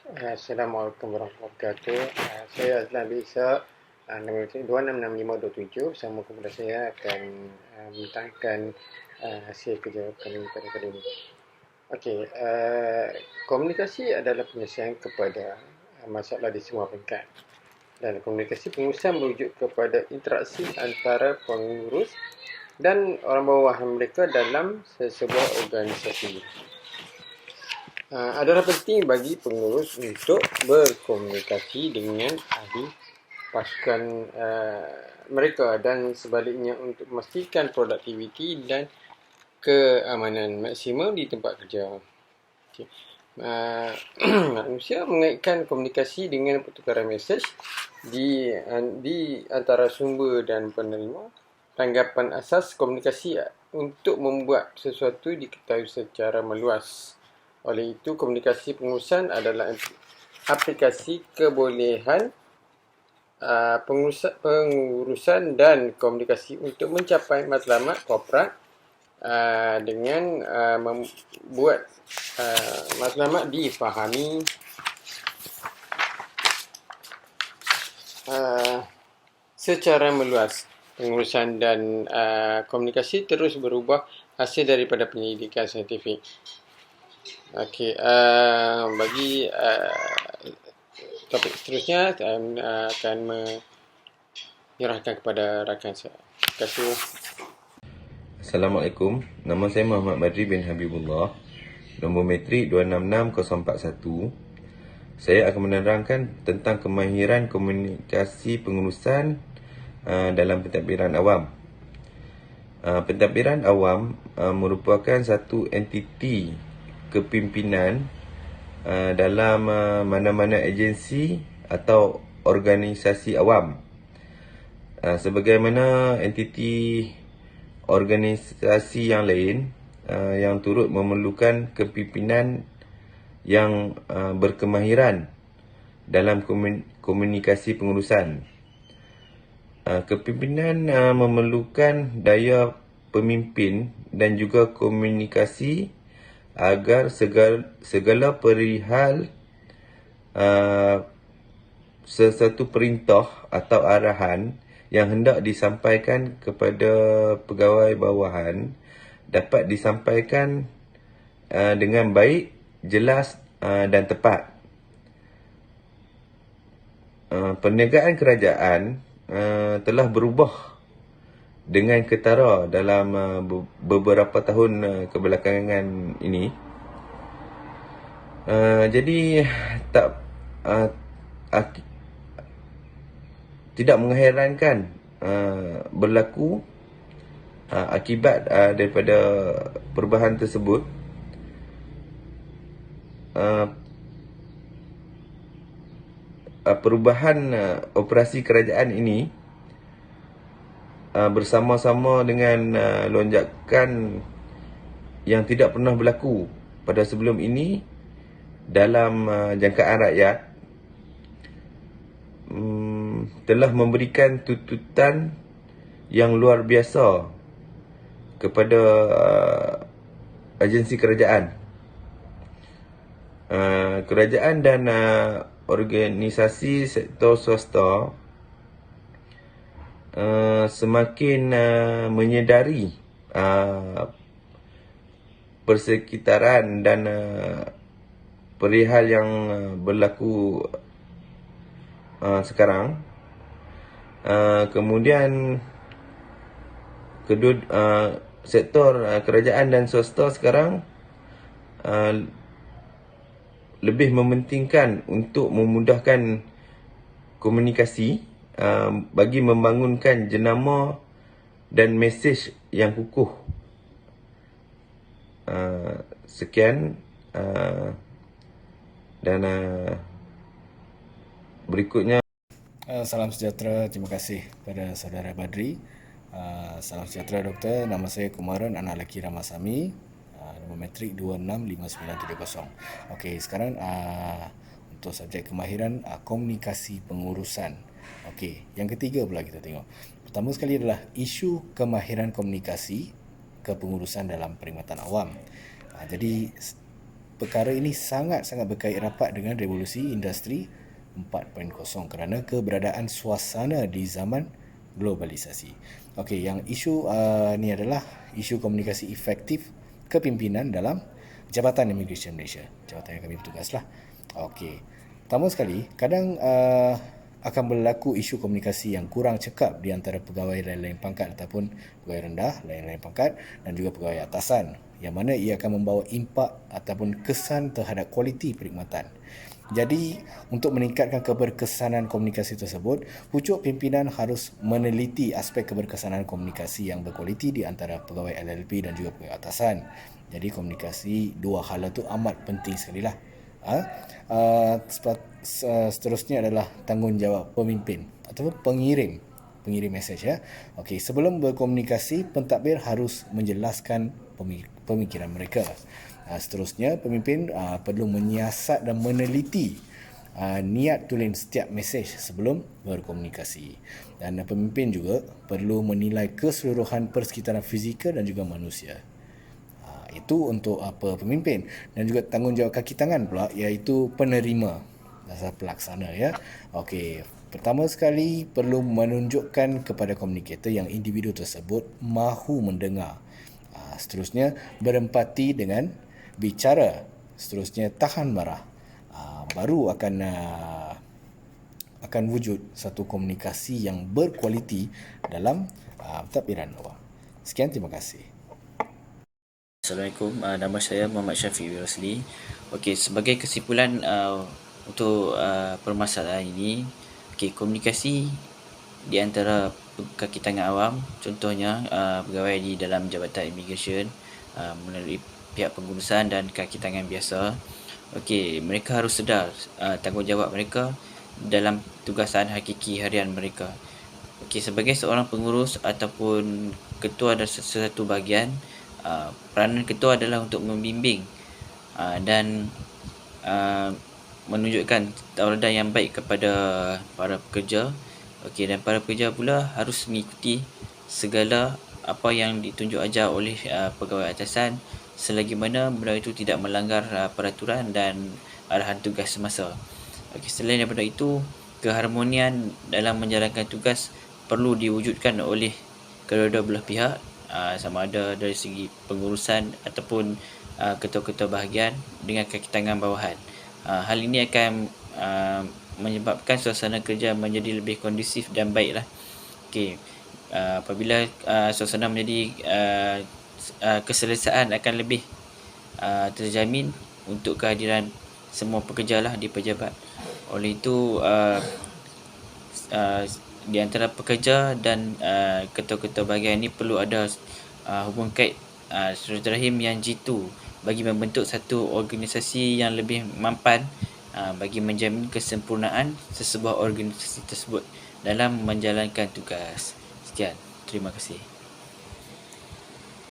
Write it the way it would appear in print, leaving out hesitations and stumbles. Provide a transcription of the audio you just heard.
Assalamualaikum warahmatullahi wabarakatuh. Saya Azlan Bisa, nombor 266527. Bersama kepada saya akan mentangkan hasil kerja kami pada ini. Okey, komunikasi adalah penyelesaian kepada masalah di semua peringkat. Dan komunikasi pengurusan merujuk kepada interaksi antara pengurus dan orang bawahan mereka dalam sebuah organisasi. Adalah penting bagi pengurus untuk berkomunikasi dengan ahli pasukan mereka dan sebaliknya untuk memastikan produktiviti dan keamanan maksimum di tempat kerja. Okay. Manusia mengaitkan komunikasi dengan pertukaran mesej di antara sumber dan penerima. Tanggapan asas komunikasi untuk membuat sesuatu diketahui secara meluas. Oleh itu, komunikasi pengurusan adalah aplikasi kebolehan pengurusan dan komunikasi untuk mencapai matlamat korporat dengan membuat matlamat difahami secara meluas. Pengurusan dan komunikasi terus berubah hasil daripada penyelidikan saintifik. Okey, bagi topik seterusnya saya akan menyerahkan kepada rakan saya. Terima kasih. Assalamualaikum. Nama saya Muhammad Badri bin Habibullah. Nombor metrik 266041. Saya akan menerangkan tentang kemahiran komunikasi pengurusan dalam pentadbiran awam. Pentadbiran awam merupakan satu entiti kepimpinan dalam mana-mana agensi atau organisasi awam. Sebagaimana entiti organisasi yang lain yang turut memerlukan kepimpinan yang berkemahiran dalam komunikasi pengurusan. Kepimpinan memerlukan daya pemimpin dan juga komunikasi agar segala perihal sesuatu perintah atau arahan yang hendak disampaikan kepada pegawai bawahan dapat disampaikan dengan baik, jelas dan tepat. Perniagaan kerajaan telah berubah dengan ketara dalam beberapa tahun kebelakangan ini. Jadi tidak mengherankan berlaku akibat daripada perubahan tersebut. Perubahan operasi kerajaan ini bersama-sama dengan lonjakan yang tidak pernah berlaku pada sebelum ini dalam jangkaan rakyat telah memberikan tuntutan yang luar biasa kepada agensi kerajaan. Kerajaan dan organisasi sektor swasta semakin menyedari persekitaran dan perihal yang berlaku sekarang. Kemudian kedua sektor kerajaan dan swasta sekarang lebih mementingkan untuk memudahkan komunikasi bagi membangunkan jenama dan mesej yang kukuh. Sekian dan berikutnya. Salam sejahtera, terima kasih kepada saudara Badri. Salam sejahtera doktor, nama saya Kumaran, anak lelaki Ramasami, nombor metrik 265970. Okey, sekarang untuk subjek kemahiran komunikasi pengurusan. Okey, yang ketiga pula kita tengok. Pertama sekali adalah isu kemahiran komunikasi kepengurusan dalam perkhidmatan awam. Jadi perkara ini sangat-sangat berkait rapat dengan revolusi industri 4.0 kerana keberadaan suasana di zaman globalisasi. Okey, yang isu ni adalah isu komunikasi efektif kepimpinan dalam Jabatan Immigration Malaysia, jabatan yang kami bertugaslah. Okey. Pertama sekali, kadang akan berlaku isu komunikasi yang kurang cekap di antara pegawai lain-lain pangkat ataupun pegawai rendah, lain-lain pangkat dan juga pegawai atasan, yang mana ia akan membawa impak ataupun kesan terhadap kualiti perkhidmatan. Jadi, untuk meningkatkan keberkesanan komunikasi tersebut, pucuk pimpinan harus meneliti aspek keberkesanan komunikasi yang berkualiti di antara pegawai LLP dan juga pegawai atasan. Jadi, komunikasi dua hala itu amat penting sekali lah. Seterusnya adalah tanggungjawab pemimpin ataupun pengirim mesej ya. Okey, sebelum berkomunikasi, pentadbir harus menjelaskan pemikiran mereka. Seterusnya, pemimpin perlu menyiasat dan meneliti niat tulen setiap mesej sebelum berkomunikasi. Dan pemimpin juga perlu menilai keseluruhan persekitaran fizikal dan juga manusia. Itu untuk pemimpin. Dan juga tanggungjawab kaki tangan pula, iaitu penerima dasar pelaksana ya. Okey, pertama sekali perlu menunjukkan kepada komunikator yang individu tersebut mahu mendengar. Seterusnya, berempati dengan bicara. Seterusnya, tahan marah. Baru akan wujud satu komunikasi yang berkualiti dalam pentadbiran awam. Sekian, terima kasih. Assalamualaikum, nama saya Muhammad Syafiq Rosli. Okey, sebagai kesimpulan untuk permasalahan ini, komunikasi di antara kaki tangan awam, contohnya pegawai di dalam Jabatan Immigration melalui pihak pengurusan dan kaki tangan biasa. Okey, mereka harus sedar tanggungjawab mereka dalam tugasan hakiki harian mereka. Okey, sebagai seorang pengurus ataupun ketua dan sesuatu bahagian, peranan ketua adalah untuk membimbing dan menunjukkan tauladan yang baik kepada para pekerja. Okey, dan para pekerja pula harus mengikuti segala apa yang ditunjuk ajar oleh pegawai atasan selagi mana benda itu tidak melanggar peraturan dan arahan tugas semasa. Okey, selain daripada itu, keharmonian dalam menjalankan tugas perlu diwujudkan oleh kedua-dua belah pihak, sama ada dari segi pengurusan ataupun ketua-ketua bahagian dengan kaki tangan bawahan. Hal ini akan menyebabkan suasana kerja menjadi lebih kondusif dan baiklah. Okey, apabila suasana menjadi keselesaan akan lebih terjamin untuk kehadiran semua pekerja lah di pejabat. Oleh itu, di antara pekerja dan ketua-ketua bahagian ini perlu ada hubungan kait silaturahim yang jitu bagi membentuk satu organisasi yang lebih mampan bagi menjamin kesempurnaan sesebuah organisasi tersebut dalam menjalankan tugas. Sekian, terima kasih.